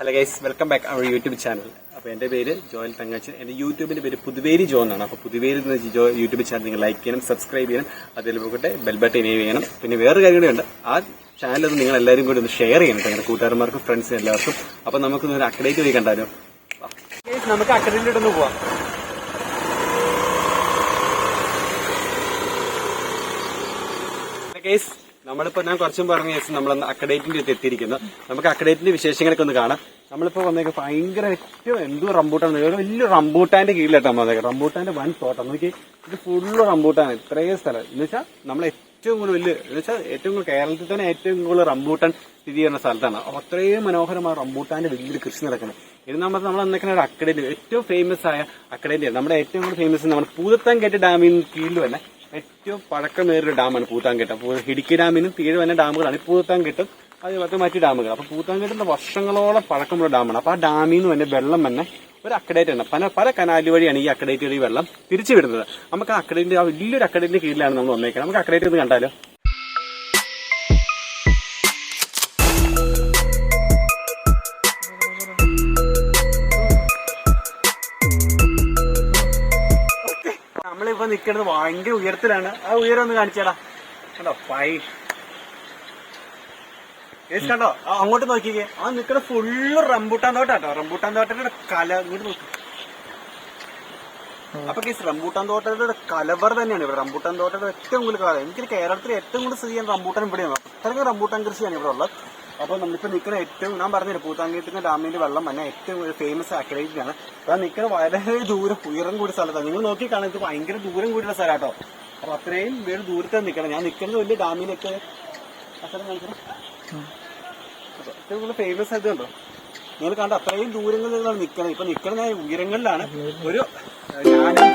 Hello guys, welcome back our YouTube channel. അപ്പോൾ എൻ്റെ പേര് ജോയൽ തങ്കച്ചൻ. എൻ്റെ യൂട്യൂബിൻ്റെ പേര് പുതുവേരി ജോ എന്നാണ്. അപ്പോൾ പുതുവേരി എന്ന യൂട്യൂബ് ചാനൽ നിങ്ങൾ ലൈക്ക് ചെയ്യണം, സബ്സ്ക്രൈബ് ചെയ്യണം, അതിൽ പോകട്ടെ ബെൽ ബട്ടൺ എനേബിൾ ചെയ്യണം. പിന്നെ വേറൊരു കാര്യം കൂടിയുണ്ട്, ആ ചാനൽ ഒന്ന് നിങ്ങൾ എല്ലാവരും കൂടി ഒന്ന് ഷെയർ ചെയ്യണം നിങ്ങളുടെ കൂട്ടുകാരന്മാർക്കും ഫ്രണ്ട്സിനും എല്ലാവർക്കും. അപ്പോൾ നമുക്കൊന്ന് ഒരു അക്കഡേറ്റ് പോയി കണ്ടാലോ. നമുക്ക് അക്കഡേറ്റിലോട്ടൊന്ന് പോവാം. ഗൈസ്, നമ്മളിപ്പോ ഞാൻ കുറച്ചും പറഞ്ഞ കേസ് നമ്മൾ അക്കഡേറ്റിന്റെ എത്തിയിരിക്കുന്നു. നമുക്ക് അക്കഡേറ്റിന്റെ വിശേഷങ്ങളൊക്കെ ഒന്ന് കാണാം. നമ്മളിപ്പോ വന്നേക്ക് ഭയങ്കര ഏറ്റവും എന്തോ റംബൂട്ടാൻ, ഒരു വലിയ റംബൂട്ടാന്റെ കീഴിലായിട്ടാണ് വന്നേക്കാം. റംബൂട്ടാന്റെ വൻ തോട്ടം നോക്കി, ഇത് ഫുള്ള് റംബൂട്ടാണ്. ഇത്രയും സ്ഥലം എന്ന് വെച്ചാൽ നമ്മൾ ഏറ്റവും കൂടുതൽ വലിയ എന്ന് വെച്ചാൽ ഏറ്റവും കൂടുതൽ കേരളത്തിൽ തന്നെ ഏറ്റവും കൂടുതൽ റംബൂട്ടാൻ സ്ഥിതി ചെയ്യുന്ന സ്ഥലത്താണ്. അപ്പൊ അത്രയും മനോഹരമായ റംബൂട്ടാന്റെ വലിയൊരു കൃഷി നടക്കുന്നത്. ഇത് നമ്മൾ വന്നേക്കുന്ന ഒരു അക്കഡേറ്റ്, ഏറ്റവും ഫേമസ് ആയ അക്കഡേറ്റ്. നമ്മുടെ ഏറ്റവും കൂടുതൽ ഫേമസ് നമ്മുടെ പൂതത്താൻകെട്ട് ഡാമിന് കീഴിൽ തന്നെ ഏറ്റവും പഴക്കമേറിയ ഡാമാണ് പൂത്താൻകെട്ട്. അപ്പോൾ ഇടുക്കി ഡാമിനും കീഴ് തന്നെ ഡാമുകളാണ് പൂത്താൻകെട്ടും അതുപോലത്തെ മറ്റു ഡാമുകൾ. അപ്പൊ പൂത്താൻകെട്ടിന്റെ വർഷങ്ങളോളം പഴക്കമുള്ള ഡാമാണ്. അപ്പൊ ആ ഡാമിൽ നിന്ന് തന്നെ വെള്ളം തന്നെ ഒരു അക്കഡേറ്റ് ആണ്. പല കനാല് വഴിയാണ് ഈ അക്കഡേറ്റ് വഴി വെള്ളം തിരിച്ചു വിടുന്നത്. നമുക്ക് ആ അക്കഡേറ്റിന്റെ ആ വലിയൊരു അക്കഡേറ്റിന്റെ കീഴിലാണ് നമ്മൾ വന്നേക്കുന്നത്. നമുക്ക് അക്കഡേറ്റ് ഒന്ന് കണ്ടാലോ. നമ്മളിപ്പോ നിൽക്കുന്നത് ഭയങ്കര ഉയരത്തിലാണ്. ആ ഉയരം ഒന്ന് കാണിച്ചാടാ. കണ്ടോ കണ്ടോ, അങ്ങോട്ട് നോക്കിക്കേ. ആ നിൽക്കുന്ന ഫുള്ള് റംബൂട്ടാൻ തോട്ടാട്ടോ. റംബൂട്ടാൻ തോട്ടത്തിന്റെ ഇങ്ങോട്ട് നോക്കി. അപ്പൊ കേസ് റംബൂട്ടാൻ തോട്ടയുടെ കലവർ തന്നെയാണ് ഇവിടെ. റംബൂട്ടാൻ തോട്ടയുടെ ഏറ്റവും കൂടുതൽ കാലം എനിക്ക് കേരളത്തിൽ ഏറ്റവും കൂടുതൽ സ്ഥിതി ചെയ്യാൻ റംബൂട്ടാൻ ഇവിടെയാണ്. അത്രയ്ക്ക് റംബൂട്ടാൻ കൃഷിയാണ് ഇവിടെ ഉള്ളത്. അപ്പൊ നമ്മളിപ്പോ നിൽക്കുന്ന ഏറ്റവും ഞാൻ പറഞ്ഞില്ല പൂത്താൻകെട്ടിന്റെ ഡാമിന്റെ വെള്ളം തന്നെ ഏറ്റവും ഫേമസ് അക്കഡേറ്റിലാണ്. അപ്പൊ നിൽക്കുന്ന വളരെ ദൂരം ഉയരം കൂടിയ സ്ഥലത്താണ്. നിങ്ങൾ നോക്കി കാണാൻ ഇത് ഭയങ്കര ദൂരം കൂടിയ സ്ഥലമാട്ടോ. അപ്പൊ അത്രയും പേര് ദൂരത്താണ് നിൽക്കണം. ഞാൻ നിൽക്കുന്നത് വലിയ ഡാമിനൊക്കെ ഏറ്റവും കൂടുതൽ ഫേമസ് ആയതുണ്ടോ നിങ്ങൾ കണ്ട അത്രയും ദൂരങ്ങളിലാണ് നിൽക്കണം. ഇപ്പൊ നിൽക്കുന്ന ഉയരങ്ങളിലാണ്. ഒരു ഞാനും